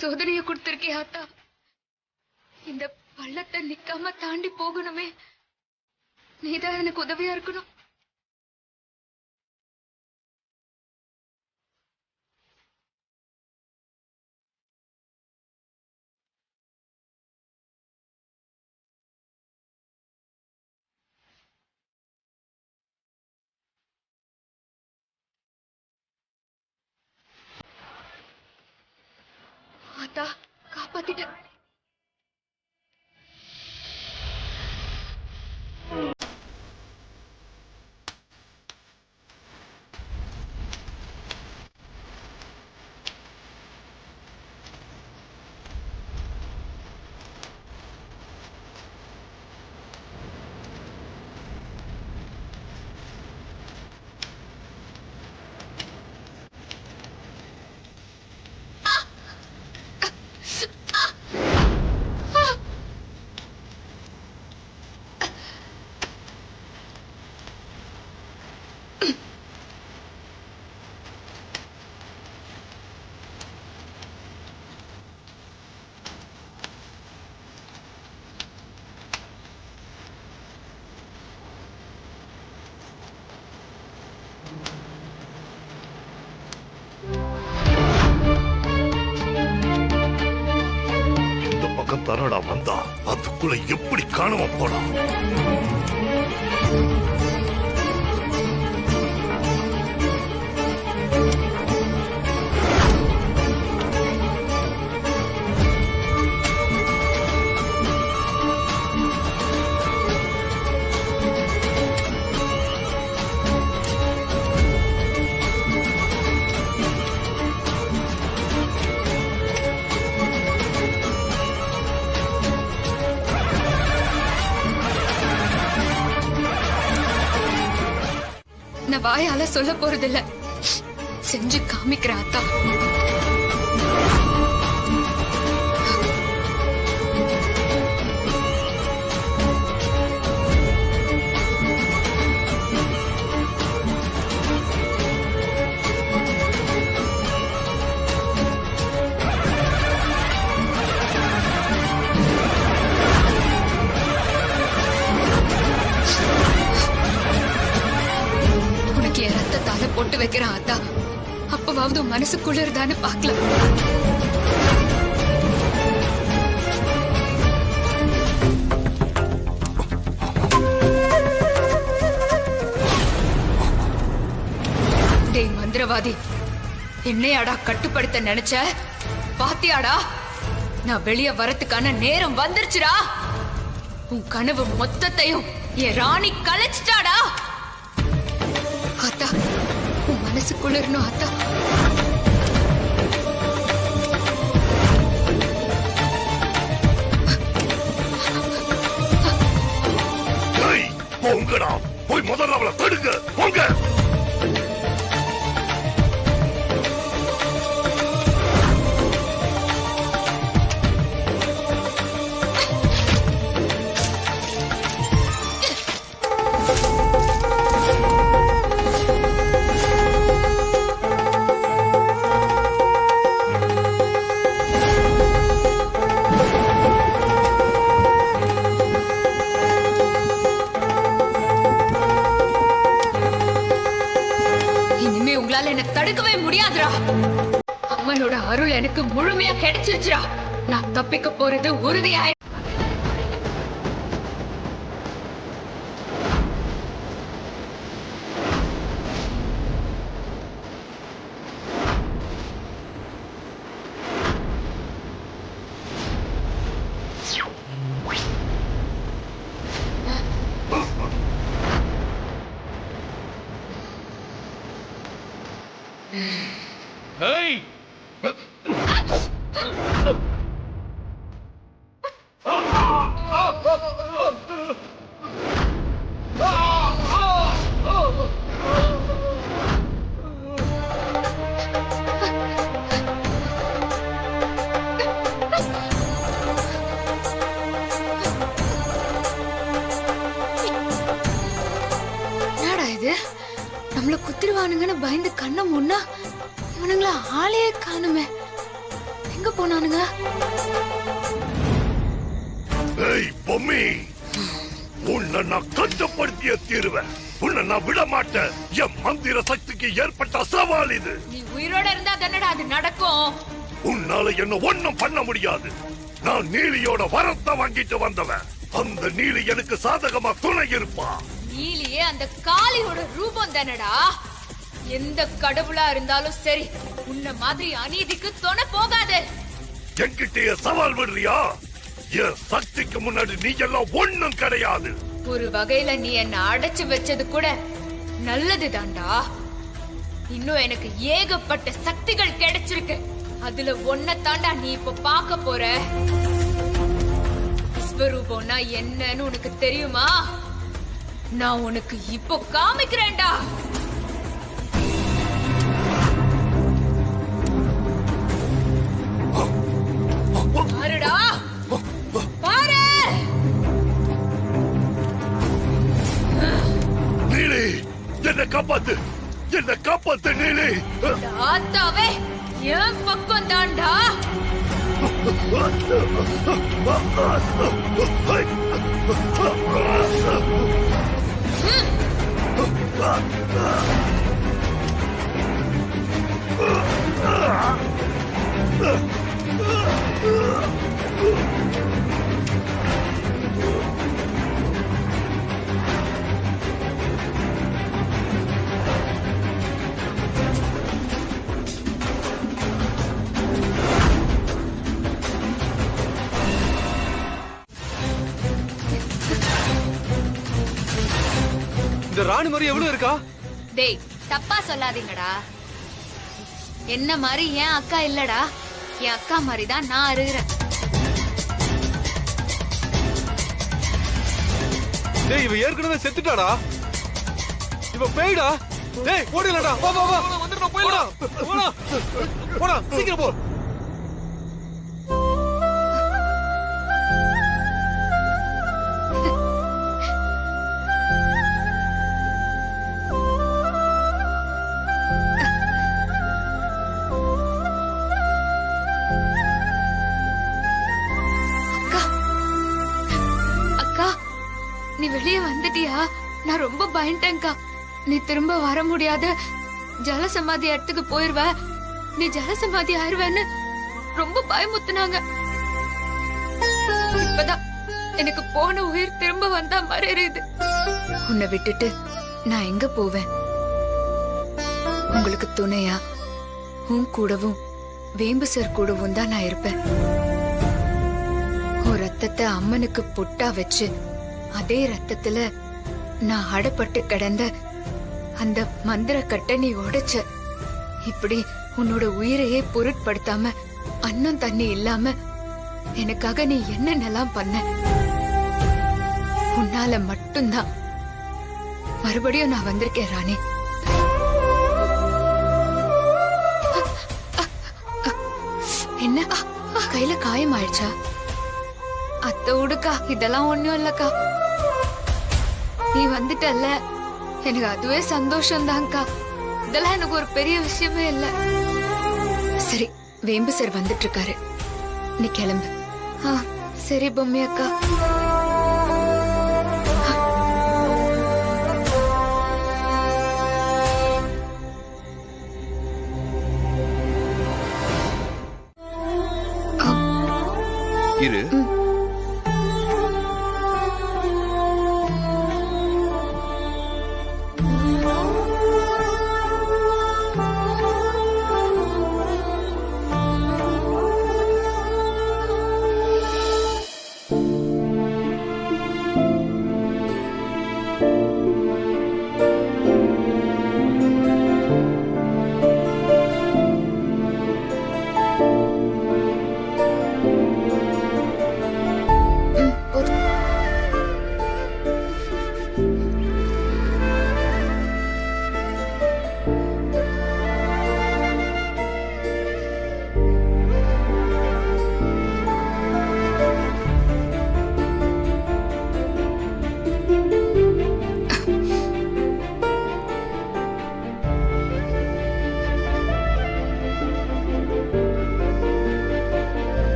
சோதனைய கொடுத்திருக்கே ஆத்தா. இந்த பள்ளத்தை நிக்காம தாண்டி போகணுமே, நீதான் எனக்கு உதவியா இருக்கணும். ஆத்தா, காப்பாத்திட்டேன். தரடா வந்தா அதுக்குள்ள எப்படி காணாம போனா? நான் வாயால சொல்ல போறதில்ல, செஞ்சு காமிக்கிற ஆத்தா. பொட்டு வைக்கிற ஆத்தா, அப்பவாவது மனசு குளிர்தான்னு பாக்கலாம். டேய் மந்திரவாதி, என்னையாடா கட்டுப்படுத்த நினைச்ச? பாத்தியாடா, நான் வெளியே வரத்துக்கான நேரம் வந்துருச்சுடா. உன் கனவு மொத்தத்தையும் என் ராணி கலைச்சிட்டாடா. ஆத்தா, உன் மனசு குளிரணும் ஆத்தா. போங்கடா, போய் முதல்ல அவளை தடுங்க. போங்க. எனக்கு தடுக்கவே முடியாதுடா. அம்மனோட அருள் எனக்கு முழுமையா கிடைச்சிருச்சுடா. நான் தப்பிக்க போறது உறுதியாய். Hey! நம்மள குத்திடுவானுங்கன்னு பயந்து கண்ண முன்னா இவனுங்கள ஆளையே காணுமே. எங்க போனானுங்க? ஏய் பொம்மி, உன்னை நான் கட்டுப்படுத்திய தீருவேன். உன்னை நான் விட மாட்டேன். என் மந்திர சக்திக்கு ஏற்பட்ட சவால் இது. நீ உயிரோட இருந்தா தானடா அது நடக்கும். உன்னால என்ன ஒண்ணும் பண்ண முடியாது. நான் நீலியோட வரத்தை வாங்கிட்டு வந்தவன். அந்த நீலி எனக்கு சாதகமா துணை இருப்பா. நீலியே அந்த காளியோட ரூபம் தானடா. எந்த கடவுளா இருந்தாலும் சரி, உன்ன மாதிரி அநீதிக்கு துணை போகாது. என்கிட்டயே சவால் விடுறியா? என் சக்திக்கு முன்னாடி நீ எல்லாம் ஒண்ணும் கிடையாது. ஒரு வகையில நீ என்ன அடைச்சு வச்சது கூட நல்லதுதான்டா. இன்னும் எனக்கு ஏகப்பட்ட சக்திகள் கிடைச்சிருக்கு. அதுல ஒன்ன தாண்டா நீ இப்ப பாக்க போற. விஸ்வரூபம்னா என்னன்னு உனக்கு தெரியுமா? நான் உனக்கு இப்போ காமிக்கிறேன்டா. பாருடா, பாரு. நீலி, என்ன காப்பாத்து, என்ன காப்பாத்து நீலி. ஆத்தாவே என் பக்கம் தாண்டா. இந்த ராணி மாதிரி எவ்வளவு இருக்கா? டேய், தப்பா சொல்லாதீங்கடா. என்ன மாதிரி என் அக்கா இல்லடா. என் அக்கா மாதிரி தான் நான் இருக்கிறேன். டேய், இவ ஏற்கனவே செத்துட்டாடா. இவ பேய்டா. டேய், ஓடிலடா. வா வா வா. வந்துடணும், போய்டா. போடா. போடா, சீக்கிரம் போ. நீ வெளியே வந்துட்டியா? நான் ரொம்ப பயந்துட்டேன்க்கா. நீ திரும்ப வர முடியாத ஜலசமாதி இடத்துக்கு போயிருவ, நீ ஜலசமாதி ஆயிருவேன்னு ரொம்ப பயமுத்துனாங்க. இப்பதான் எனக்கு போன உயிர் திரும்ப வந்தா மறையுது. உன்னை விட்டுட்டு நான் எங்க போவேன்? உங்களுக்கு துணையா உன் கூடவும் வேம்பு சார் கூடவும் தான் நான் இருப்பேன். ஒரு ரத்தத்தை அம்மனுக்கு பொட்டா வச்சு அதே ரத்தத்துல நான் அடப்பட்டு கிடந்த அந்த மந்திர கட்டை நீ உடைச்ச. இப்படி உன்னோட உயிரையே பொருட்படுத்தாம அன்னம் தண்ணி இல்லாம எனக்காக நீ என்னென்னலாம் பண்ண. உன்னால மட்டும்தான் மறுபடியும் நான் வந்திருக்கேன் ராணி. என்ன கையில காயம் ஆயிடுச்சா? அத்தை உடுக்கா, இதெல்லாம் ஒண்ணும் இல்லக்கா. நீ வந்துட்டல்ல, எனக்கு அதுவே சந்தோஷம் தான்க்கா. இதெல்லாம் எனக்கு ஒரு பெரிய விஷயமே இல்ல. சரி, வேம்பு சார் வந்துட்டு இருக்காரு, நீ கிளம்பு. சரி பொம்மி அக்கா. இரு.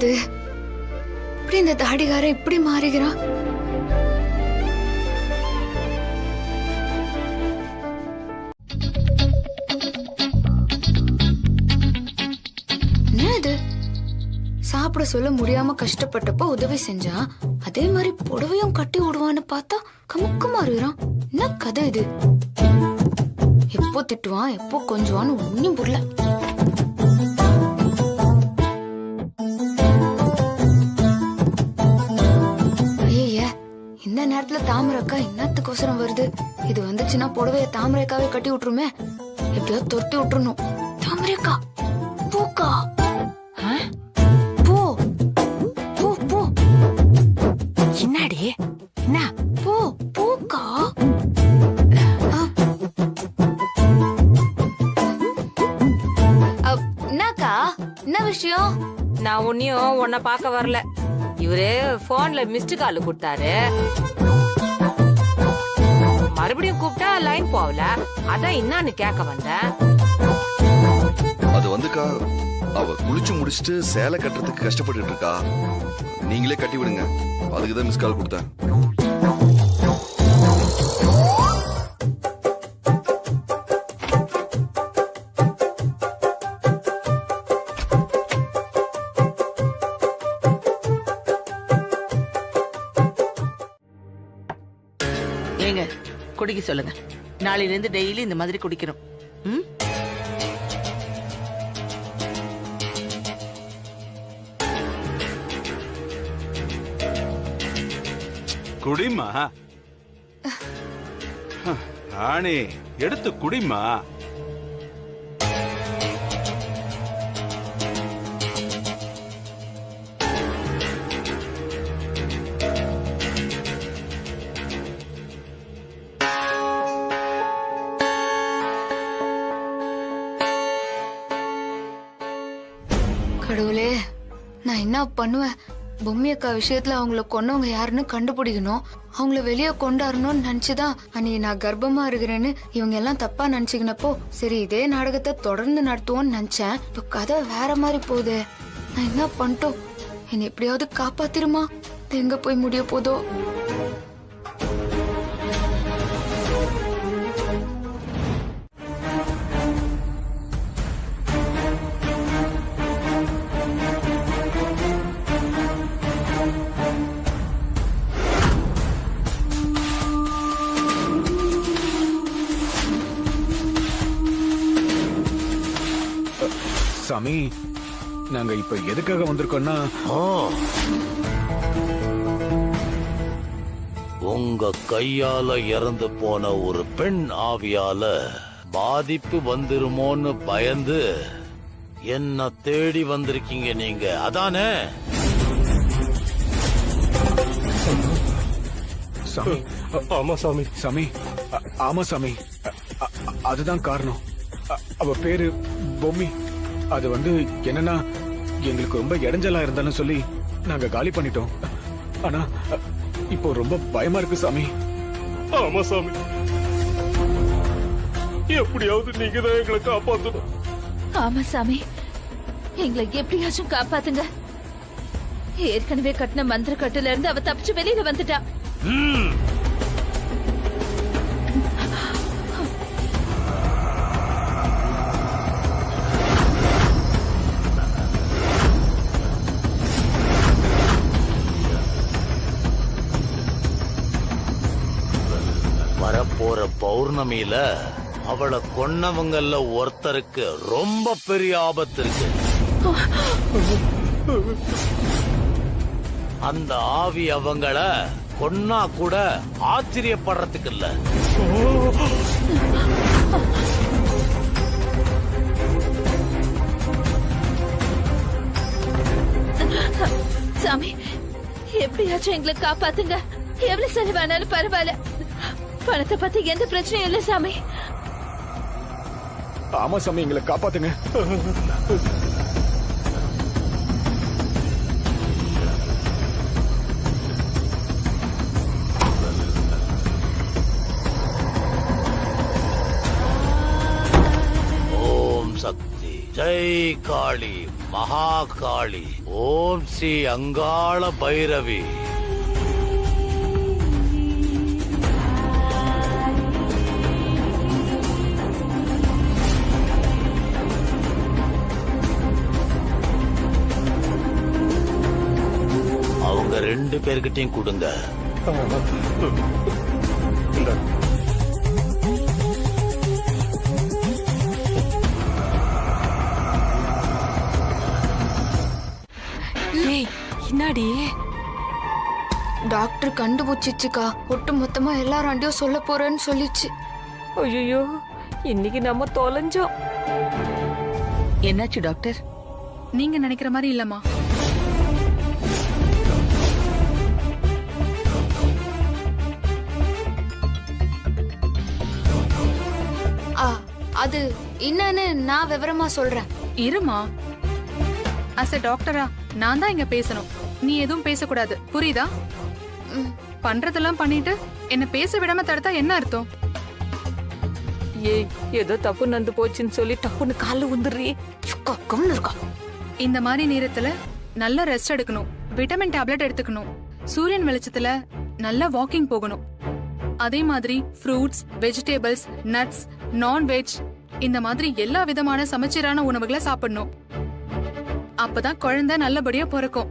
இது? இப்படி இந்த தாடிகாரன் இப்படி மாறிக்கிறான்? என்ன இது? சாப்பிட சொல்ல முடியாம கஷ்டப்பட்டப்போ உதவி செஞ்சா அதே மாதிரி புடவையும் கட்டி விடுவான்னு பார்த்தா கமுக்கு மாறுகிறான். என்ன கதை இது? எப்போ திட்டுவான் எப்போ கொஞ்சுவான்னு ஒன்னும் புரியல. ஐய, இந்த நேரத்துல தாமரைக்கா என்னத்துக்கோசரம் வருது? இது வந்துச்சுன்னா புடவைய தாமரைக்காவே கட்டி விட்டுருமே. எப்படியோ துரத்தி விட்டுறணும். தாமரைக்கா பூக்கா, போ போ போ. என்னடி என்ன? போ பூக்கா. என்னக்கா, என்ன விஷயம்? நான் உன்னையும் உன்னை பார்க்க வரல. இவரு போன்ல மிஸ்டு கால் கொடுத்தாரு. மறுபடியும் கூப்பிட்டா லைன் போகல. அதான் என்னன்னு கேட்க வந்தேன். அது வந்துக்கா, அவ குளிச்சு முடிச்சிட்டு சேலை கட்டுறதுக்கு கஷ்டப்பட்டு இருக்கா. நீங்களே கட்டி விடுங்க. அதுக்குதான் மிஸ் கால் கொடுத்தேன். ஏங்க குடிக்க சொல்லுங்க. நாளையில இருந்து டெய்லி இந்த மாதிரி குடிக்கணும். ம்? குடிமா ராணி, எடுத்து குடிமா. கடவுளே, நான் என்ன பண்ணுவேன்? பொம்மி அக்கா விஷயத்துல அவங்கள கொன்னவங்க யாருன்னு கண்டுபிடிக்கணும். அவங்கள வெளியே கொண்டாடணும்னு நினைச்சுதான் அன்னைக்கு நான் கர்ப்பமா இருக்கிறேன்னு இவங்க எல்லாம் தப்பா நினைச்சுக்கினப்போ சரி இதே நாடகத்தை தொடர்ந்து நடத்துவோம்னு நினைச்சேன். இப்ப கதை வேற மாதிரி போகுது. நான் என்ன பண்ணிட்டோம்? என்னை எப்படியாவது காப்பாத்திருமா? எங்க போய் முடிய போதோ? சாமி, நாங்க இப்ப எதுக்காக வந்திருக்கோம்னா, உங்க கையால இறந்து போன ஒரு பெண் ஆவியால பாதிப்பு வந்துருமோன்னு பயந்து என்ன தேடி வந்திருக்கீங்க நீங்க, அதானே? சாமி. ஆமா சாமி. சாமி, ஆமா சாமி, அதுதான் காரணம். அவ பேரு பொம்மி. அது என்னன்னா, எங்களுக்கு ரொம்ப இடைஞ்சலா இருந்தாலும் சொல்லி நாங்க காலி பண்ணிட்டோம். ஆனா இப்போ ரொம்ப பயமா இருக்கு சாமி. ஆமா சாமி, எப்படியாவது நீங்க தான் எங்களை காப்பாத்தணும். ஆமா சாமி, எங்களை எப்படியாச்சும் காப்பாத்துங்க. ஏற்கனவே கட்டின மந்திர கட்டுல இருந்து அவ தப்பிச்சு வெளியில வந்துட்டா. வரப்போற பௌர்ணமியில அவளை கொன்னவங்கல்ல ஒருத்தருக்கு ரொம்ப பெரிய ஆபத்து இருக்கு. அந்த ஆவி அவங்கள கொன்னா கூட ஆச்சரியப்படுறதுக்கு இல்ல. சாமி, எப்படியாச்சும் எங்களை காப்பாத்துங்க. எவ்வளவு செலவானாலும் பரவாயில்ல. பணத்தை பத்தி எந்த பிரச்சனையும் இல்ல சாமி. ஆமா சாமி, எங்களை காப்பாத்துங்க. ஓம் சக்தி. ஜெய் காளி மகா காளி ஓம் ஸ்ரீ அங்காள பைரவி. அவங்க 2 பேர்கிட்டயும் கொடுங்க. என்னடி டாக்டர் கண்டுபிடிச்சிச்சுக்கா. ஒட்டு மொத்தமா எல்லாராண்டியும் சொல்ல போறேன்னு சொல்லிச்சு. ஐயோ இன்னைக்கு நம்ம தொலைஞ்சோம். என்னாச்சு டாக்டர்? நீங்க நினைக்கிற மாதிரி இல்லம்மா. அது என்னன்னு நான் விவரமா சொல்றேன். இருமா. அஸ் எ டாக்டரா நான் தான் இங்க பேசணும். நீ எதுவும் பேசக்கூடாது, புரியுதா? பண்றதெல்லாம் பண்ணிட்டு என்ன பேச விடாம தடுத்தா என்ன அர்த்தம்? ஏய் ஏதோ தப்பு நடந்து போச்சுன்னு சொல்லி டப்புன்னு கால உந்துறீ. இருக்கா. இந்த மாதிரி நேரத்துல நல்ல ரெஸ்ட் எடுக்கணும், விட்டமின் டேப்லெட் எடுத்துக்கணும், சூரியன் வெளிச்சத்துல நல்லா வாக்கிங் போகணும். அதே மாதிரி ஃப்ரூட்ஸ், வெஜிடபிள்ஸ், நட்ஸ், நான்வெஜ் இந்த மாதிரி எல்லா விதமான சமச்சீரான உணவுகளை சாப்பிடணும். அப்பதான் குழந்தை நல்லபடியா பிறக்கும்.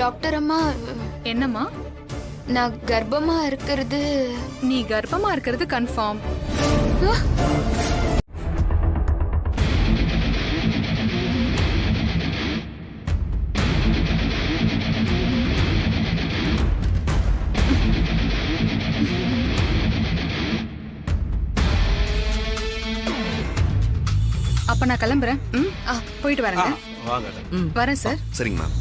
டாக்டர் அம்மா. என்னம்மா? நான் கர்ப்பமா இருக்கிறது. நீ கர்ப்பமா இருக்கிறது கன்ஃபார்ம். அப்ப நான் கிளம்புறேன். போயிட்டு வரேங்க. வரேன் சார். சரிங்க மேம்.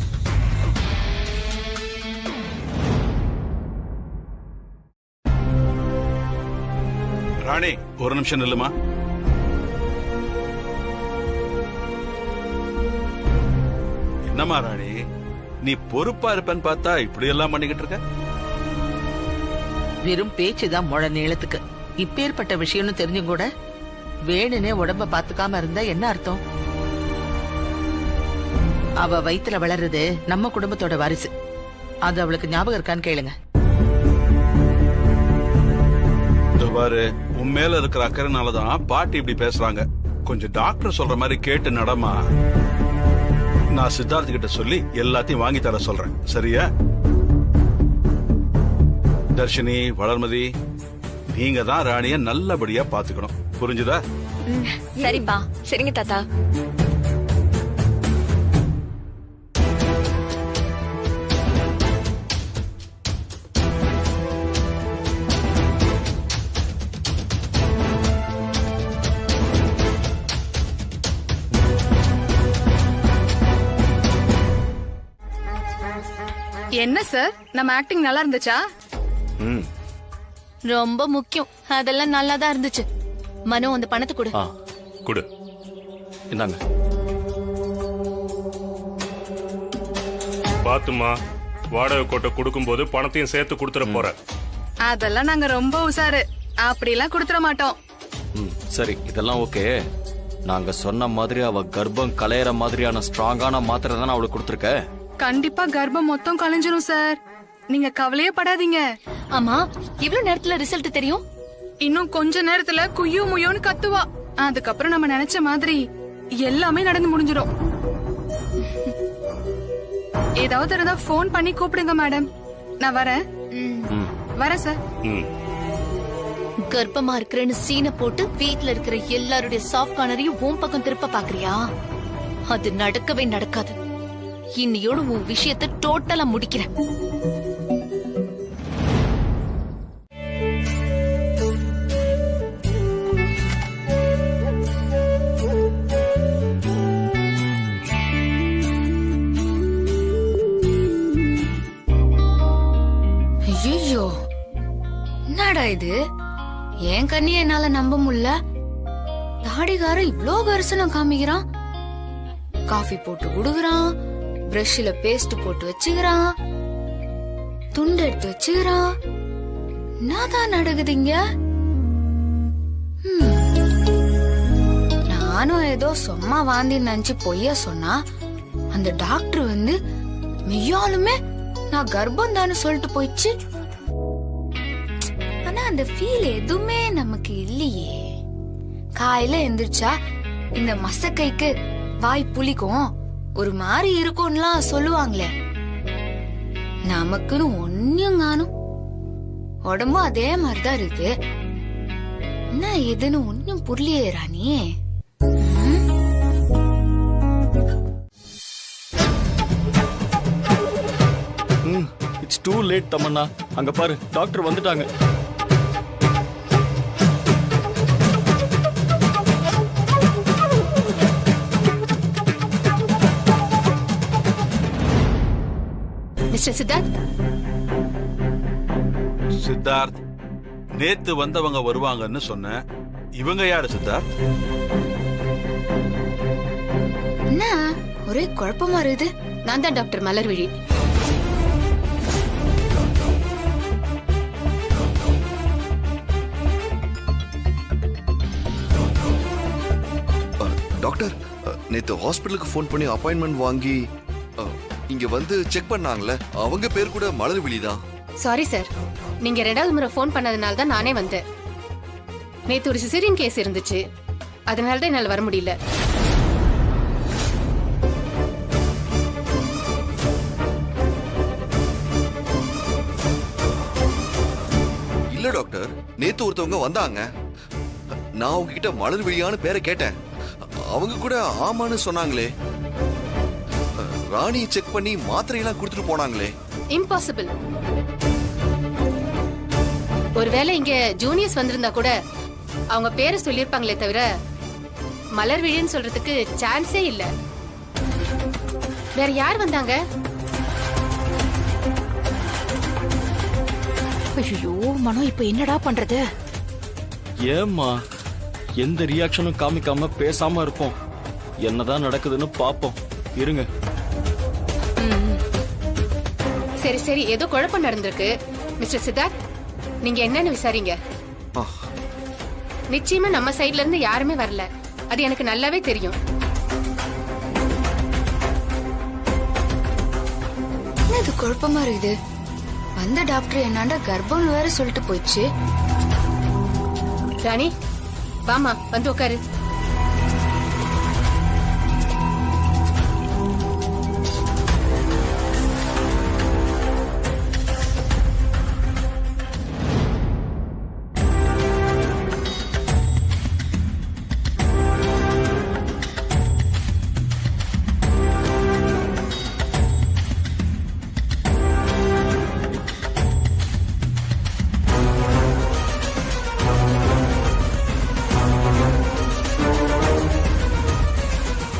ராணி ஒரு நிமிஷம் நில்லுமா. என்னம்மா ராணி, நீ பொறுப்பா இருப்பேன்னு பார்த்தா இப்படி எல்லாம் பண்ணிக்கிட்டு இருக்க? வெறும் பேச்சுதான் முழ நீளத்துக்கு. இப்பேற்பட்ட விஷயம்னு தெரிஞ்சும் கூட வேணுனே உடம்ப பாத்துக்காம இருந்தா என்ன அர்த்தம்? அவ வயித்துல வளர்றது நம்ம குடும்பத்தோட வாரிசு. அது அவளுக்கு ஞாபகம் இருக்கான்னு கேளுங்க. பாரு, உன் மேல இருக்கிற அக்கறைனாலதான் பாட்டி இப்படி பேசுறாங்க. கொஞ்சம் டாக்டர் சொல்ற மாதிரி கேட்டு நடமா. நான் சித்தார்த்த கிட்ட சொல்லி எல்லாத்தையும் வாங்கி தர சொல்றேன், சரியா? தர்ஷினி, வளர்மதி, நீங்க தான் ராணிய நல்லபடியா பாத்துக்கணும், புரிஞ்சுதா? சரிப்பா. சரிங்க தாத்தா. என்ன சார், நம்ம ஆக்டிங் நல்லா இருந்துச்சா? ரொம்ப முக்கியம். அதெல்லாம் நல்லா தான் இருந்துச்சு. மனோ, அந்த பணத்தை கொடு. கொடு. இந்தாங்க. பாத்துமா, வாடகை கோட்டை கொடுக்கும் போது பணத்தையும் சேர்த்து கொடுத்துட போற. அதெல்லாம் நாங்க ரொம்ப உசாரு, அப்படிலாம் கொடுத்துட மாட்டோம். சரி, இதெல்லாம் ஓகே. நாங்க சொன்ன மாதிரி அவ கர்ப்பம் கலையற மாதிரியான ஸ்ட்ராங்கான மாத்திரை தானே அவளுக்கு கொடுத்துருக்க? கண்டிப்பா கர்ப்பம் மொத்தம் கலைஞ்சிரும் சார், நீங்க கவலையே படாதீங்க. ஆமா, இவ்வளவு நேரத்துல ரிசல்ட் தெரியும்? இன்னும் கொஞ்ச நேரத்துல குய்யோ முயோன்னு கத்துவா. அதுக்கப்புறம் நம்ம நினைச்ச மாதிரி எல்லாமே நடந்து முடிஞ்சிடும். ஏதாவது இருந்தா போன் பண்ணி கூப்பிடுங்க மேடம். நான் வரேன். வரேன் சார். கர்ப்பமா இருக்கிறேன்னு சீனை போட்டு வீட்டுல இருக்கிற எல்லாருடைய சாஃப்ட் கார்னரையும் உன் பக்கம் திருப்ப பாக்குறியா? அது நடக்கவே நடக்காது. இன்னையோட உன் விஷயத்தை டோட்டலா முடிக்கிறேன். ஐயோ, என்னடா இது? என் கண்ணிய என்னால நம்ப முடியல. தாடிகாரன் இவ்ளோ கரிசனம் காமிக்கிறான். காஃபி போட்டு குடுக்குறான், பிரஷ்ல பேஸ்ட் போட்டு வச்சுக்கிறான், துண்டு எடுத்து வச்சுக்கிறான். என்னதான் நடக்குதுங்க? நானும் ஏதோ சும்மா வாந்தி நினைச்சு பொய்யா சொன்னா அந்த டாக்டர் வந்து மெய்யாலுமே நான் கர்ப்பம் தானே சொல்லிட்டு போயிடுச்சு. ஆனா அந்த ஃபீல் எதுவுமே நமக்கு இல்லையே. காலையில எந்திரிச்சா இந்த மசக்கைக்கு வாய் புளிக்கும், ஒரு மாதிரி இருக்கும்லாம் சொல்லுவாங்களே, நமக்குன்னு ஒன்னும் காணும். உடம்பும் அதே மாதிரிதான் இருக்கு. என்ன எதுன்னு ஒன்னும் புரியலையே Rani. It's too late Tamannaah. அங்க பாரு, டாக்டர் வந்துட்டாங்க. மிஸ்டர் சித்தார்த். சித்தார்த், நேத்து வந்தவங்க வருவாங்கன்னு சொன்ன. இவங்க யாரு சித்தார்த்? என்ன ஒரே குழப்பமா இருக்குது. நான் தான் டாக்டர் மலர்விழி. டாக்டர், நேத்து ஹாஸ்பிட்டலுக்கு ஃபோன் பண்ணி அப்பாயின்மெண்ட் வாங்கி இங்க வந்து செக் பண்ணாங்களே, அவங்க பேர் கூட மலர்விழி தான். சாரி சார், நீங்க 2வது முறை ஃபோன் பண்ணதுனால தான் நானே வந்தேன். நேத்து ஒரு சிசேரியன் கேஸ் இருந்துச்சு, அதனால தான் என்னால வர முடியல. இல்ல டாக்டர், நேத்து ஒருத்தவங்க வந்தாங்க. நான் அவங்க கிட்ட மலர்விழியான்னு பேரை கேட்டேன். அவங்க கூட ஆமான்னு சொன்னாங்களே. ராணி செக் பண்ணி மாத்திரையெல்லாம் கொடுத்துட்டு போனாங்களே. இம்பாசிபிள். ஒருவேளை இங்க ஜூனியர்ஸ் வந்திருந்தா கூட அவங்க பேரை சொல்லிருப்பாங்களே தவிர மலர்விழின்னு சொல்றதுக்கு சான்ஸே இல்ல. வேற யார் வந்தாங்க? ஐயோ மனோ, இப்ப என்னடா பண்றது? ஏம்மா எந்த ரியாக்ஷனும் காமிக்காம பேசாம இருப்போம். என்னதான் நடக்குதுன்னு பாப்போம், இருங்க. சரி சரி, ஏதோ குழப்பம் நடந்திருக்கு. மிஸ்டர் சித்தார்த், நீங்க என்னன்னு விசாரிங்க. நிச்சயமா நம்ம சைடுல இருந்து யாருமே வரல, அது எனக்கு நல்லாவே தெரியும். இது குழப்பமா இருக்குது. வந்த டாக்டர் என்னாண்ட கர்ப்பம் வேற சொல்லிட்டு போயிடுச்சு. ராணி வாமா, வந்து உட்காரு.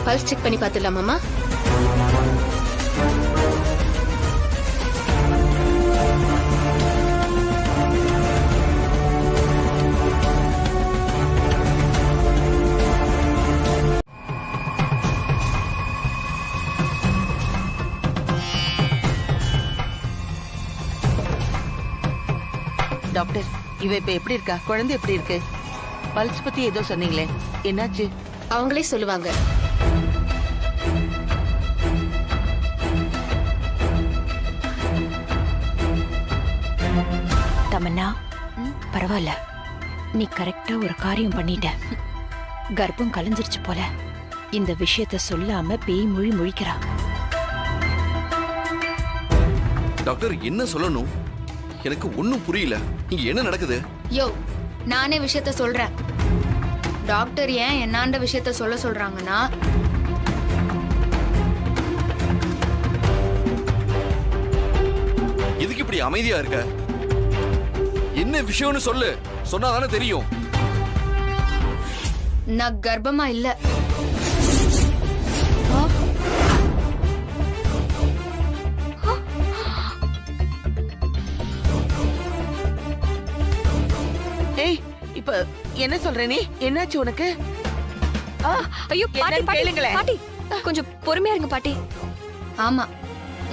பல்ஸ் செக் பண்ணி பார்த்துடலாமாமா? டாக்டர், இவ இப்ப எப்படி இருக்கா? குழந்தை எப்படி இருக்கு? பல்ஸ் பத்தி ஏதோ சொன்னீங்களே, என்னாச்சு? அவங்களே சொல்லுவாங்க. தமன்னா, பரவாயில்ல, நீ கரெக்டா ஒரு காரியம் பண்ணிட்ட. கர்ப்பம் கலைஞ்சிருச்சு போல. இந்த விஷயத்த சொல்லாம பேய் மொழி முழிக்கிறா. டாக்டர், என்ன சொல்லணும்? எனக்கு ஒண்ணும் புரியல. இங்க என்ன நடக்குது? யோ, நானே விஷயத்த சொல்றேன். டாக்டர் ஏன் என்னாண்ட விஷயத்த சொல்ல சொல்றாங்கன்னா, எதுக்கு இப்படி அமைதியா இருக்க? என்ன விஷயம்னு சொல்லு, சொன்னாதானே தெரியும். நான் கர்ப்பமா இல்ல. ஏய், இப்ப என்ன சொல்ற நீ? என்னாச்சு உனக்கு? ஐயோ பாட்டி, கேளுங்களேன். பாட்டி கொஞ்சம் பொறுமையா இருங்க பாட்டி. ஆமா,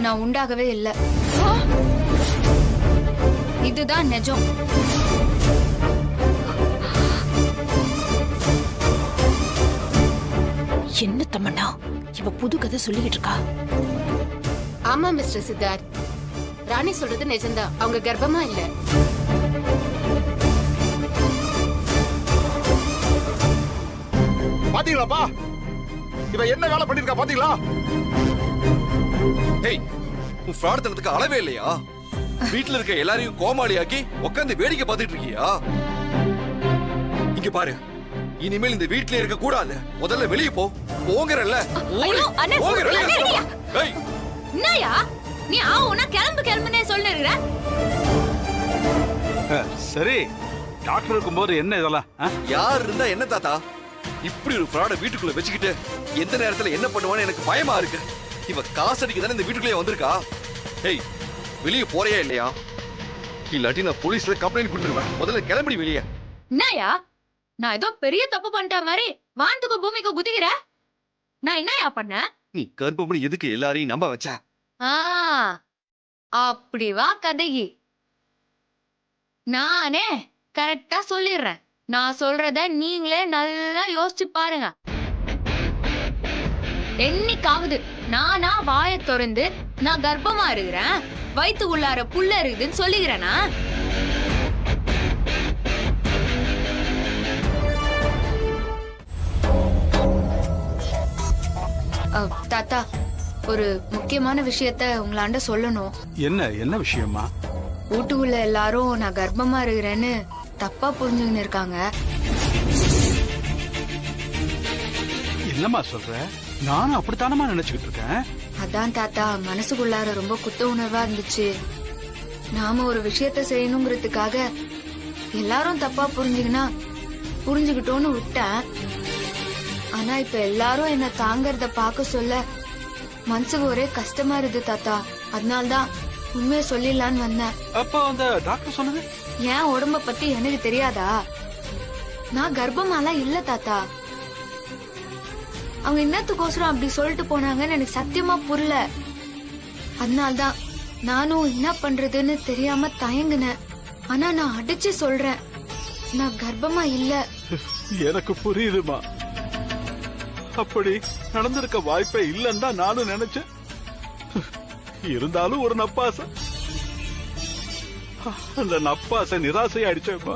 நான் உண்டாகவே இல்லை. இதுதான் நிஜம். என்ன தமன்னா இவ புது கதை சொல்லிக்கிட்டு இருக்கா? ஆமா மிஸ்டர் சித்தார்த், ராணி சொல்றது நிஜம்தான். அவங்க கர்ப்பமா இல்ல. பாத்தீங்களாப்பா, இவ என்ன வேலை பண்ணிருக்கா பாத்தீங்களா? ஏய், உன் ஃப்ராட் தனத்துக்கு அளவே இல்லையா? வீட்டுல இருக்க எல்லாரையும் கோமாளியாக்கி உட்காந்து வேடிக்கை பார்த்துட்டு இருக்கியா? இங்க பாரு, இனிமேல் இந்த வீட்ல இருக்க கூடாது. முதல்ல வெளியே போ. போங்கறல்ல. என்னயா நீ ஆவுனா கிளம்பு கிளம்புனே சொல்லிருக்கிற? சரி, டாக்டர் இருக்கும்போது என்ன இதெல்லாம்? யார் இருந்தா என்ன தாத்தா? இப்படி ஒரு ஃப்ராட வீட்டுக்குள்ள வச்சுக்கிட்டு எந்த நேரத்துல என்ன பண்ணுவான்னு எனக்கு பயமா இருக்கு. இவ காசடிக்கு தானே இந்த வீட்டுக்குள்ளே வந்திருக்கா. ஏய், வெளியே போறியா இல்லையா? இல்லாட்டி நான் போலீஸ்ல கம்ப்ளைண்ட் கொடுத்துருவேன். முதல்ல கிளம்பி வெளியே. என்னயா நான் ஏதோ பெரிய தப்பு பண்ணிட்ட மாதிரி வானத்துக்கு பூமிக்கு குதிக்கிற? நான் என்னயா பண்ண? நீ கர்ப்பப்படி எதுக்கு எல்லாரையும் நம்ப வச்ச? அப்படி வா கதைக்கு. நானே கரெக்டா சொல்லிடுறேன். நான் சொல்றத நீங்களே நல்லா யோசிச்சு பாருங்க. என்னைக்காவது நானா வாயை திறந்து நான் கர்ப்பமா இருக்கிறேன், வயிற்று உள்ளார புள்ள இருக்குதுன்னு சொல்லிக்கிறேனா? தாத்தா, ஒரு முக்கியமான விஷயத்த உங்களாண்ட சொல்லணும். என்ன விஷயமா? வீட்டுக்குள்ள எல்லாரும் நான் கர்ப்பமா இருக்கிறேன்னு தப்பா புரிஞ்சுன்னு இருக்காங்க. என்னம்மா சொல்ற? நானும் அப்படித்தானமா நினைச்சுக்கிட்டு இருக்கேன். அதான் தாத்தா, மனசுக்குள்ளார ரொம்ப குத்த உணர்வா இருந்துச்சு. நாம ஒரு விஷயத்த செய்யணுங்கிறதுக்காக எல்லாரும் தப்பா புரிஞ்சுக்கிட்டோன்னு விட்டேன். ஆனா இப்ப எல்லாரும் என்ன தாங்கறத பாக்க சொல்ல மனசுக்கு ஒரே கஷ்டமா இருக்கு தாத்தா. அதனால்தான் உண்மையை சொல்லிடலான்னு வந்தேன். அப்ப அந்த டாக்டர் சொன்னது என் உடம்ப பத்தி எனக்கு தெரியாதா? நான் கர்ப்பமாலாம் இல்ல தாத்தா. அவங்க என்னத்துக்கோசரம் அப்படி சொல்லிட்டு போனாங்கன்னு எனக்கு சத்தியமா புரியல. அதனால்தான் நானும் என்ன பண்றதுன்னு தெரியாம தயங்குனேன். ஆனா நான் அடிச்சு சொல்றேன், நான் கர்ப்பமா இல்ல. எனக்கு புரியுதுமா. அப்படி நடந்திருக்க வாய்ப்பே இல்லன்னு தான் நானும் நினைச்சேன். இருந்தாலும் ஒரு நப்பாசை, அந்த நப்பாசை நிராசை அடிச்சேப்பா.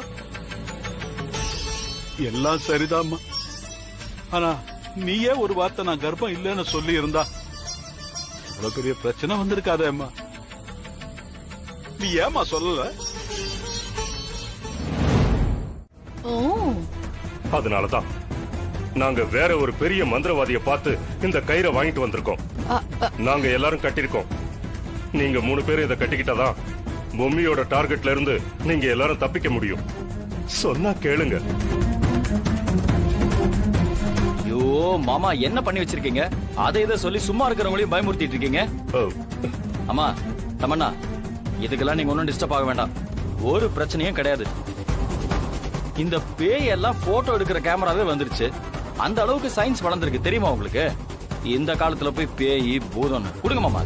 எல்லாம் சரிதாம்மா. ஆனா நீயே ஒரு வார்த்தை நான் கர்ப்பம் இல்லைன்னு சொல்லி இருந்தா இவ்வளவு பெரிய பிரச்சனை வந்திருக்காதேம்மா. நீ ஏமா சொல்லல? அதனாலதான் நாங்க வேற ஒரு பெரிய மந்திரவாதிய பார்த்து இந்த கயிறை வாங்கிட்டு வந்திருக்கோம். நாங்க எல்லாரும் கட்டிருக்கோம். நீங்க 3 பேரும் இதை கட்டிக்கிட்டாதான் பொம்மியோட டார்கெட்ல இருந்து நீங்க எல்லாரும் தப்பிக்க முடியும். சொன்னா கேளுங்க. ஐயோ மாமா, என்ன பண்ணி வச்சிருக்கீங்க? அதை இதை சொல்லி சும்மா இருக்கிறவங்களையும் பயமுறுத்திட்டு இருக்கீங்க. அம்மா, தமன்னா, இதுக்கெல்லாம் நீங்க ஒன்னும் டிஸ்டர்ப் ஆக வேண்டாம். ஒரு பிரச்சனையும் கிடையாது. இந்த பேய் எல்லாம் போட்டோ எடுக்கிற கேமராவே வந்துருச்சு. அந்த அளவுக்கு சயின்ஸ் வளர்ந்துருக்கு தெரியுமா உங்களுக்கு? இந்த காலத்துல போய் பேய் பூதம் கொடுங்க மாமா.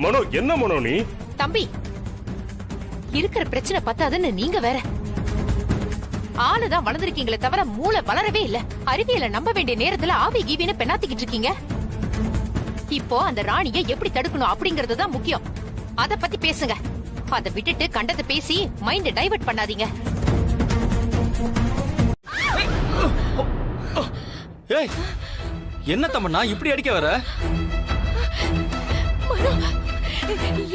மனோ, என்ன மனோ நீ? தம்பி, இருக்கிற பிரச்சனை பத்தாதுன்னு நீங்க வேற. ஆளுதான் வளர்ந்துருக்கீங்களே தவிர மூளை வளரவே இல்ல. அறிவியலை நம்ப வேண்டிய நேரத்துல ஆவி கீவின்னு பெண்ணாத்திக்கிட்டு இருக்கீங்க. இப்போ அந்த ராணியை எப்படி தடுக்கணும் அப்படிங்கறதுதான் முக்கியம். அத பத்தி பேசுங்க. அதை விட்டுட்டு கண்டத்தை பேசி மைண்ட் டைவர்ட் பண்ணாதீங்க. ஏய், என்ன தமன்னா இப்படி அடிக்க வர?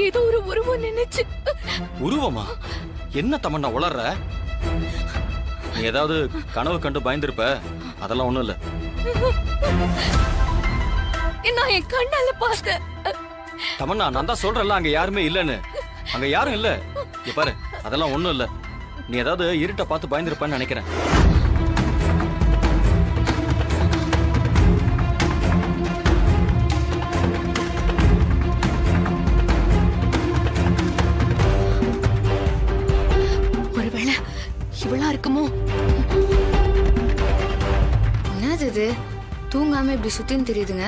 ஏதோ ஒரு உருவம் நினைச்சு. உருவமா? என்ன தமன்னா உளற? நீ ஏதாவது கனவு கண்டு பயந்துருப்ப. அதெல்லாம் ஒண்ணும் இல்ல. நான் என் கண்ணால பார்த்தேன். தமன்னா, நான் தான் சொல்றேன்ல அங்க யாருமே இல்லன்னு. அங்க யாரும் இல்ல. இங்க பாரு, அதெல்லாம் ஒண்ணும் இல்ல. நீ ஏதாவது இருட்ட பார்த்து பயந்துருப்பன்னு நினைக்கிறேன். ஒருவேளை இவளா இருக்குமோ? என்னது இது தூங்காம இப்படி சுத்தின்னு தெரியுதுங்க.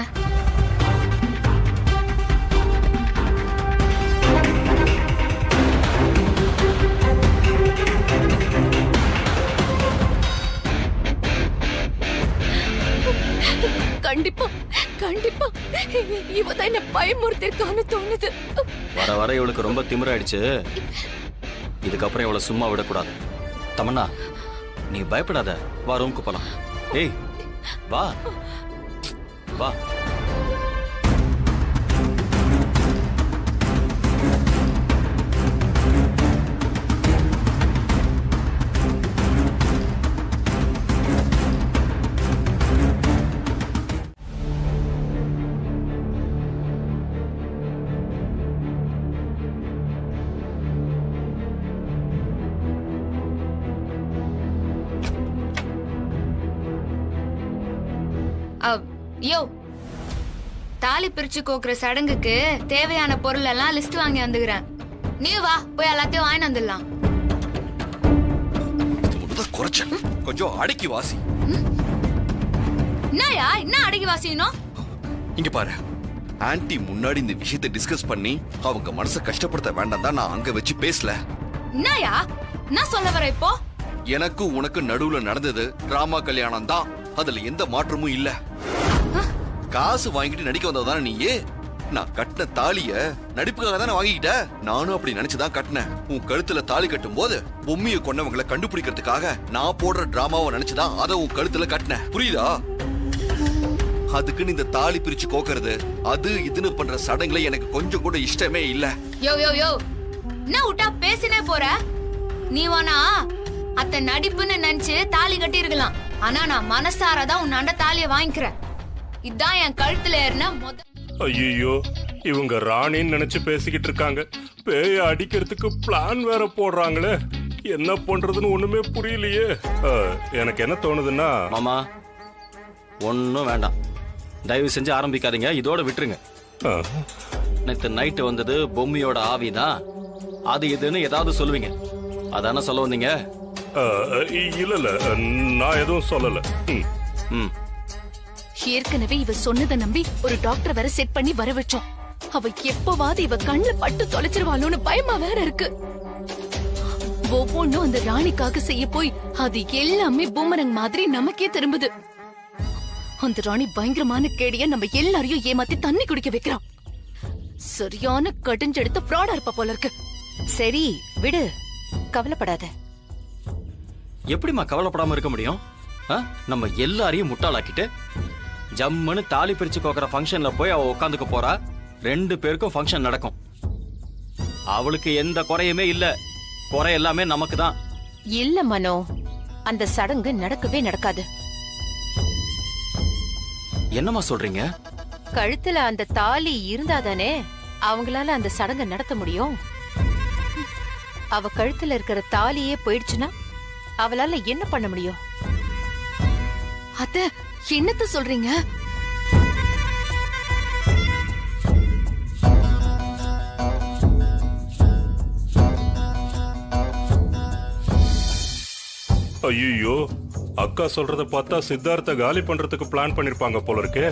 கண்டிப்பா கண்டிப்பா இவதான் என்ன பயமுறுத்திருக்கான்னு தோணுது. வர வர இவளுக்கு ரொம்ப திமிராயிடுச்சு. இதுக்கப்புறம் இவளை சும்மா விடக்கூடாது. தமன்னா நீ பயப்படாத, வா ரூமுக்கு போலாம். ஏய் வா வா. யோ, தாலி பிரிச்சு கோக்குற சடங்குக்கு தேவையான பொருள் எல்லாம் லிஸ்ட் வாங்கி வந்துக்கிறேன். நீ வா, போய் எல்லாத்தையும் வாங்கி வந்துடலாம். கொஞ்சம் அடக்கி வாசி. என்னயா என்ன அடக்கி வாசிக்கணும்? இங்க பாரு, ஆன்ட்டி முன்னாடி இந்த விஷயத்தை டிஸ்கஸ் பண்ணி அவங்க மனசை கஷ்டப்படுத்த வேண்டாம் தான் நான் அங்க வச்சு பேசல. என்னயா என்ன சொல்ல வர இப்போ? எனக்கு உனக்கு நடுவுல நடந்தது டிராமா கல்யாணம் தான், அதுல எந்த மாற்றமும் இல்ல. காசு வாங்கிட்டு நடிக்க வந்ததானே நீயே. நான் கட்டின தாலிய நடிப்புக்காக தானே வாங்கிக்கிட்ட. நானும் அப்படி நினைச்சுதான் கட்டினேன். உன் கழுத்துல தாலி கட்டும் போது பொம்மையை கொண்டவங்களை கண்டுபிடிக்கிறதுக்காக நான் போடுற டிராமாவை நினைச்சுதான் அதை உன் கழுத்துல கட்டினேன். புரியுதா? அதுக்குன்னு இந்த தாலி பிரிச்சு கோக்குறது அது இதுன்னு பண்ற சடங்குல எனக்கு கொஞ்சம் கூட இஷ்டமே இல்ல. யோ யோ யோ, என்ன விட்டா பேசினே போற? நீ வேணா அத்த நடிப்புன்னு நினைச்சு தாலி கட்டி இருக்கலாம். ஆனா நான் மனசாரதான் உன் அண்ட தாலிய வாங்கிக்கிறேன். இதான் என் கழுத்துல ஏறின ஐயோ, இவங்க ராணின்னு நினைச்சு பேசிக்கிட்டு இருக்காங்க. பேய அடிக்கிறதுக்கு பிளான் வேற போடுறாங்களே. என்ன பண்றதுன்னு ஒண்ணுமே புரியலையே. எனக்கு என்ன தோணுதுன்னா, மாமா ஒன்னும் வேண்டாம், தயவு செஞ்சு ஆரம்பிக்காதீங்க, இதோட விட்டுருங்க. நேத்து நைட்டு வந்தது பொம்மையோட ஆவிதான், அது இதுன்னு ஏதாவது சொல்லுவீங்க, அதான சொல்ல வந்தீங்க? இல்ல இல்ல, நான் எதுவும் சொல்லல. ஏற்கனவே இவ சொன்னதை நம்பி ஒரு டாக்டர் வேற செட் பண்ணி வர வச்சோம். அவ எப்பவாது இவ கண்ணுல பட்டு தொலைச்சிருவாளோன்னு பயமா வேற இருக்கு. ஒவ்வொன்னும் அந்த ராணிக்காக செய்ய போய் அது எல்லாமே பூமரங் மாதிரி நமக்கே திரும்புது. அந்த ராணி பயங்கரமான கேடிய நம்ம எல்லாரையும் ஏமாத்தி தண்ணி குடிக்க வைக்கிறான். சரியான கடிஞ்செடுத்த ஃப்ராடா இருப்பா போல இருக்கு. சரி விடு, கவலைப்படாத. எப்படிமா கவலைப்படாம இருக்க முடியும்? நம்ம எல்லாரையும் முட்டாளாக்கிட்டு ஜம்முன்னு தாலி பிரிச்சு கோக்குற ஃபங்க்ஷன்ல போய் அவ உட்காந்துக்க போறா. 2 பேருக்கும் ஃபங்க்ஷன் நடக்கும். அவளுக்கு எந்த குறையுமே இல்ல, குறை எல்லாமே நமக்கு தான். இல்ல மனோ, அந்த சடங்கு நடக்கவே நடக்காது. என்னமா சொல்றீங்க? கழுத்துல அந்த தாலி இருந்தாதானே அவங்களால அந்த சடங்கை நடத்த முடியும். அவ கழுத்துல இருக்கிற தாலியே போயிடுச்சுன்னா அவளால என்ன பண்ண முடியும்? அத்த என்னத்த சொல்றீங்க? ஐயோ, அக்கா சொல்றத பார்த்தா சித்தார்த்த காலி பண்றதுக்கு பிளான் பண்ணிருப்பாங்க போல இருக்கே.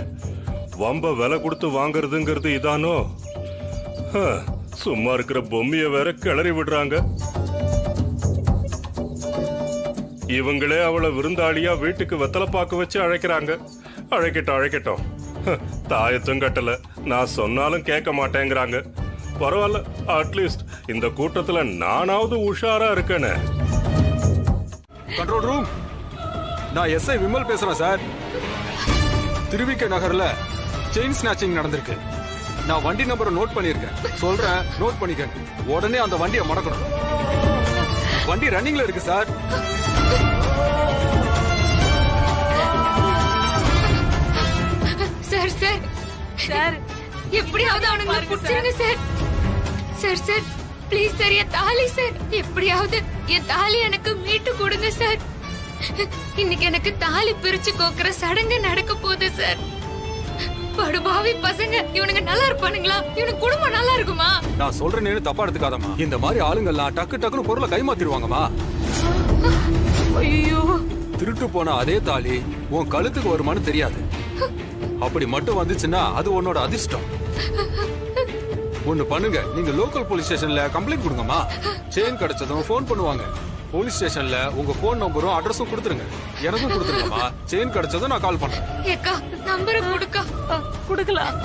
வம்ப விலை கொடுத்து வாங்குறதுங்கிறது இதானோ? சும்மா இருக்கிற பொம்மைய வேற கிளறி விடுறாங்க. இவங்களே அவளை விருந்தாளியா வீட்டுக்கு வெத்தலை பாக்கு வச்சு அழைக்கிறாங்க. அழைக்கட்டும். தாயத்தும் கட்டல, நான் சொன்னாலும் கேட்க மாட்டேங்கிறாங்க. பரவாயில்ல, அட்லீஸ்ட் இந்த கூட்டத்துல நானாவது உஷாரா இருக்கேனே. கண்ட்ரோல் ரூம், நான் எஸ்ஐ விமல் பேசுறேன் சார். திருவிக்க நகர்ல செயின் ஸ்நாச்சிங் நடந்திருக்கு. நான் வண்டி நம்பரை நோட் பண்ணிருக்கேன், சொல்றேன், நோட் பண்ணிக்கங்க. உடனே அந்த வண்டியை மடக்கணும். வண்டி ரன்னிங்ல இருக்கு சார். சார் சார் சார், எப்படியாவது அவனுங்களை புடிச்சிருங்க sir. Sir sir please sir, என் தாலி சார், எப்படியாவது என் தாலி எனக்கு மீட்டு கொடுங்க சார். இன்னைக்கு எனக்கு தாலி பிரிச்சு கோக்குற சடங்கு நடக்க போகுது சார். படுபாவி பசங்க, இவனுங்க நல்லா இருப்பானுங்களா? இவனுக்கு குடும்பம் நல்லா இருக்குமா? நான் சொல்றேன்னு தப்பா எடுத்துக்காதம்மா. இந்த மாதிரி ஆளுங்கெல்லாம் டக்கு டக்குன்னு பொருளை கைமாத்திடுவாங்கம்மா. ஐயோ, திருட்டு போன அதே தாலி உன் கழுத்துக்கு வருமானு தெரியாது. அப்படி மட்டும் வந்துச்சுன்னா அது உன்னோட அதிர்ஷ்டம். ஒண்ணு பண்ணுங்க, நீங்க லோக்கல் போலீஸ் ஸ்டேஷன்ல கம்ப்ளைண்ட் கொடுங்கம்மா. செயின் கிடைச்சதும் போன் பண்ணுவாங்க. போலீஸ் ஸ்டேஷன்ல உங்க போன் நம்பரும் அட்ரஸும் கொடுத்துருங்க. எனக்கும் கொடுத்துருங்கம்மா. செயின் கிடைச்சதும் நான் கால் பண்றேன். ஏக்கா நம்பரை கொடுக்கா. கொடுக்கலாம்.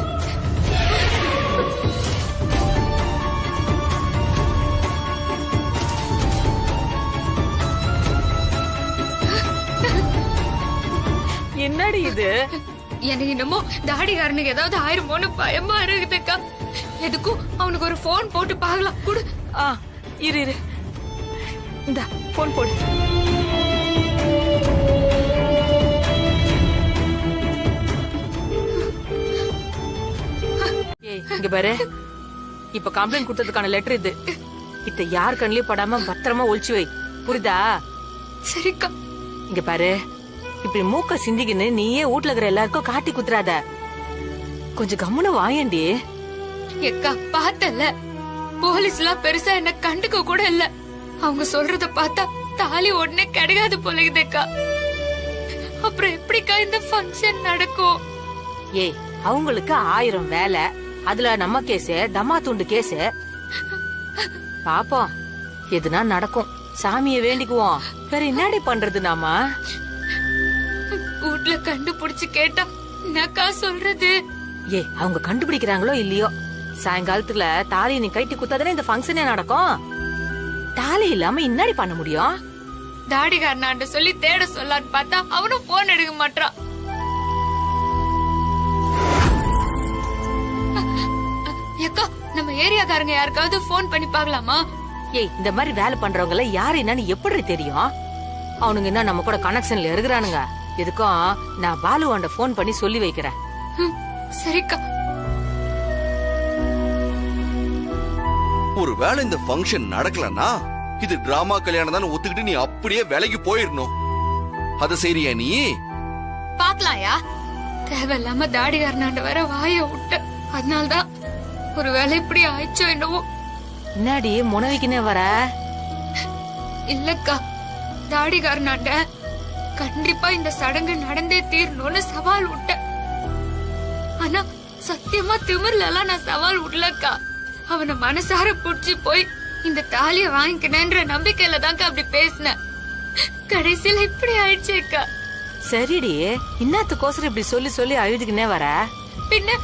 என்னடி இது? எனக்கு என்னமோ தாடிகாரனுக்கு ஏதாவது ஆயிருமோன்னு பயமா இருக்குதுக்கா. எதுக்கும் அவனுக்கு ஒரு போன் போட்டு பார்க்கலாம். குடு. இரு இந்த போன் போடு. ஏய் இங்க பாரு, இப்ப கம்ப்ளைண்ட் கொடுத்ததுக்கான லெட்டர் இது. இத யார் கண்ணிலயும் படாம பத்திரமா ஒளிச்சு வை, புரியுதா? சரிக்கா. இங்க பாரு, இப்படி மூக்க சிந்திக்கின்னு நீயே வீட்டுல இருக்கிற எல்லாருக்கும் காட்டி குத்துறாத. கொஞ்சம் கம்முன்னு வாயண்டி. எக்கா பார்த்தல, போலீஸ் எல்லாம் பெருசா என்ன கண்டுக்க கூட இல்ல. அவங்க சொல்றத பார்த்தா தாலி உடனே கிடையாது போலகுதுக்கா. அப்புறம் எப்படிக்கா இந்த ஃபங்க்ஷன் நடக்கும்? ஏய் அவங்களுக்கு 1000 வேலை, அதுல நம்ம கேஸ் தம்மா துண்டு கேஸ். பாப்போம், எதுனா நடக்கும். சாமிய வேண்டிக்குவோம். வேற என்னடி பண்றது நாம? வீட்டுல கண்டுபிடிச்சு கேட்டா என்னக்கா சொல்றது? ஏய் அவங்க கண்டுபிடிக்கிறாங்களோ இல்லையோ, சாயங்காலத்துல தாலி நீ கைட்டி குத்தாதானே இந்த ஃபங்க்ஷனே நடக்கும். தாலி இல்லாம என்னடி பண்ண முடியும்? தாடிகாரனாண்ட சொல்லி தேட சொல்லான்னு பார்த்தா அவனும் போன் எடுக்க மாட்டான். ஏக்கா நம்ம ஏரியாக்காரங்க யாருக்காவது போன் பண்ணி பாக்கலாமா? ஏய் இந்த மாதிரி வேலை பண்றவங்க யாரு என்னன்னு எப்படி தெரியும்? அவனுங்க என்ன நம்ம கூட கனெக்ஷன்ல இருக்கிறானுங்க. எதுக்கும் நான் பாலுவாண்ட போன் பண்ணி சொல்லி வைக்கிறேன். சரிக்கா. ஒரு வேளை இந்த ஃபங்க்ஷன் நடக்கலன்னா இது டிராமா கல்யாணம் தான் ஒத்துக்கிட்டு நீ அப்படியே வேலைக்கு போயிடணும். அத சரியா நீ? பாக்கலாயா? தேவையில்லாம தாடிகாரனாண்ட வர வாய விட்ட, அதனால்தான் ஒரு வேலை இப்படி ஆயிடுச்சோ என்னவோ. என்னடி முனவிக்குனே வர? இல்லக்கா, தாடிகாரனாண்ட கண்டிப்பா இந்த சடங்கு நடந்தே தீரணும்னு சவால் விட்ட. ஆனா சத்தியமா திமிர்ல எல்லாம் நான் சவால் விடலக்கா. அவனை மனசார புடிச்சு போய் இந்த தாலிய வாங்கிக்கணும்ன்ற நம்பிக்கையில தான்க்கா அப்படி பேசின. கடைசியில இப்படி ஆயிடுச்சேக்கா. சரிடி, இன்னத்துக்கோசரம் இப்படி சொல்லி சொல்லி அழுதுக்குனே வர? பின்ன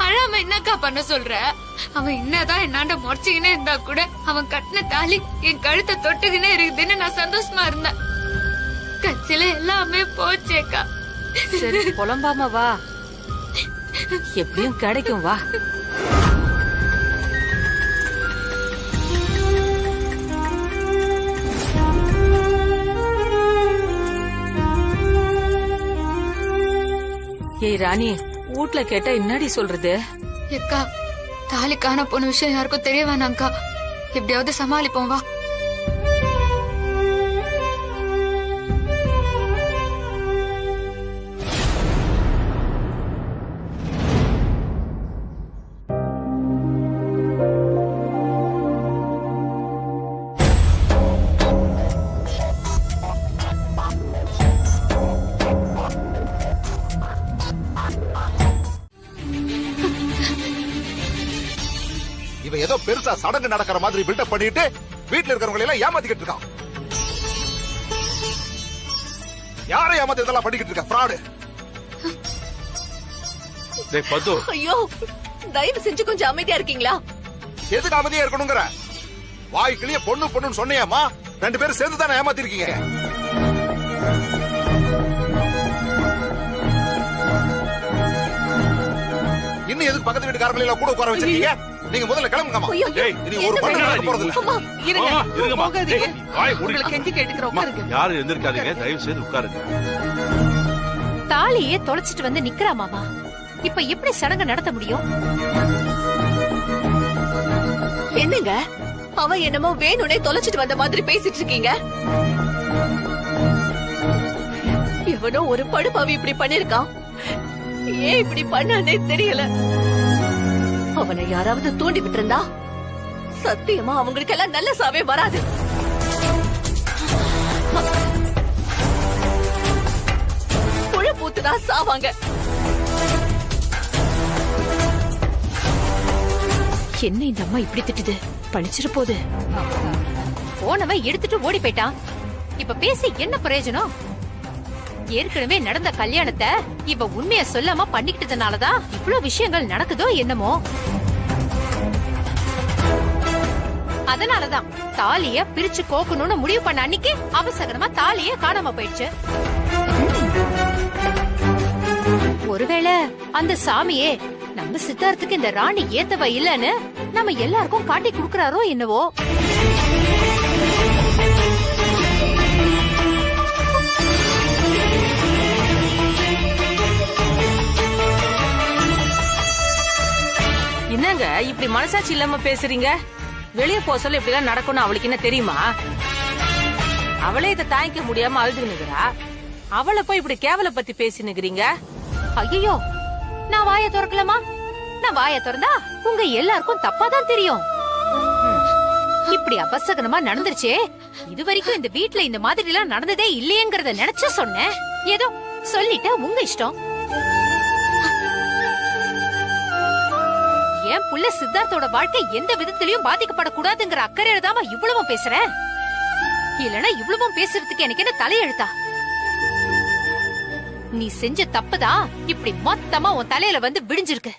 அழாம என்னக்கா பண்ண சொல்ற? அவன் என்னதான் என்னாண்ட முறைச்சுக்கினே இருந்தா கூட அவன் கட்டின தாலி என் கழுத்தை தொட்டுக்கினே இருக்குதுன்னு நான் சந்தோஷமா இருந்தேன். கட்சியில எல்லாமே போச்சேக்கா. சரி புலம்பாம வா, எப்படியும் கிடைக்கும் வா. ஏய் ராணி, வீட்ல கேட்டா என்னடி சொல்றது? ஏக்கா தாலி காண போன விஷயம் யாருக்கும் தெரிய வேணாம்க்கா. எப்படியாவது சமாளிப்போம் வா. இவன் ஏதோ பெருசா சடங்கு நடக்கிற மாதிரி பில்டப் பண்ணிட்டு வீட்டுல இருக்கிறவங்களை எல்லாம் ஏமாத்திக்கிட்டு இருக்கான். யாரை ஏமாத்தி இதெல்லாம் பண்ணிக்கிட்டு இருக்க? ஃப்ராடு. டேய் பத்து, ஐயோ தயவு செஞ்சு கொஞ்சம் அமைதியா இருக்கீங்களா? எதுக்கு அமைதியா இருக்கணுங்கிற? வாய்க்கிலேயே பொண்ணு பொண்ணுன்னு சொன்னியாமா? 2 பேரும் சேர்ந்து தானே ஏமாத்தி இருக்கீங்க. இன்னும் எதுக்கு பக்கத்து வீட்டுக்காரங்களை எல்லாம் கூட உட்கார வச்சிருக்கீங்க? நீங்க முதல்ல கிளம்புங்கம்மா. இனி ஒரு பண்ண நடக்க போறது இல்ல. உங்களுக்கு கெஞ்சி கேட்டுக்கிறோம். யாரும் எந்திருக்காதீங்க, தயவு செய்து உட்காருங்க. தாலியே தொலைச்சிட்டு வந்து நிக்கிறா மாமா. இப்ப எப்படி சடங்கு நடத்த முடியும்? என்னங்க அவன் என்னமோ வேணும்னே தொலைச்சிட்டு வந்த மாதிரி பேசிட்டு இருக்கீங்க. எவனோ ஒரு படுபாவி இப்படி பண்ணிருக்கான். ஏன் இப்படி பண்ணானே தெரியல. அவனை யாராவது தூண்டி விட்டு இருந்தா சத்தியமா அவங்களுக்கு எல்லாம் நல்ல சாவே வராது. தான் சாவாங்க. என்ன இந்த அம்மா இப்படி திட்டுது? பழிச்சிட போகுது. போனவன் எடுத்துட்டு ஓடி போயிட்டான். இப்ப பேசி என்ன பிரயோஜனம்? ஏற்கனவே நடந்த கல்யாணத்தை இவ உண்மைய சொல்லாம பண்ணிக்கிட்டதுனாலதான் இவ்வளவு விஷயங்கள் நடக்குதோ என்னமோ. அதனாலதான் தாலிய பிரிச்சு கோக்கணும்னு முடிவு பண்ண அன்னைக்கு அவசரமா தாலிய காணாம போயிடுச்சு. ஒருவேளை அந்த சாமியே நம்ம சித்தார்த்துக்கு இந்த ராணி ஏத்தவ இல்லன்னு நம்ம எல்லாருக்கும் காட்டி குடுக்கறாரோ என்னவோ. என்னங்க இப்படி மனசாட்சி இல்லாம பேசுறீங்க? வெளியே போக சொல்ல இப்படி எல்லாம் நடக்கணும் அவளுக்கு என்ன தெரியுமா? அவளே இதை தாங்கிக்க முடியாம அழுதுனுக்குறா. அவளை போய் இப்படி கேவல பத்தி பேசினுக்கிறீங்க. ஐயோ, நான் வாய திறக்கலாமா? நான் வாய திறந்தா உங்க எல்லாருக்கும் தப்பாதான் தெரியும். இப்படி அபசகனமா நடந்துருச்சே, இது வரைக்கும் இந்த வீட்டுல இந்த மாதிரி எல்லாம் நடந்ததே இல்லையேங்கறத நினைச்சு சொன்னேன். ஏதோ சொல்லிட்ட, உங்க இஷ்டம். என் புள்ள சித்தார்த்தோட வாழ்க்கை எந்த விதத்திலயும் பாதிக்கப்படக்கூடாதுங்கிற அக்கறையில தான் இவ்வளவும் பேசுறேன். இல்லனா இவ்வளவும் பேசுறதுக்கு எனக்கு என்ன தலையெழுத்தா? நீ செஞ்ச தப்புதான் இப்படி மொத்தமா உன் தலையில வந்து விடிஞ்சிருக்கு.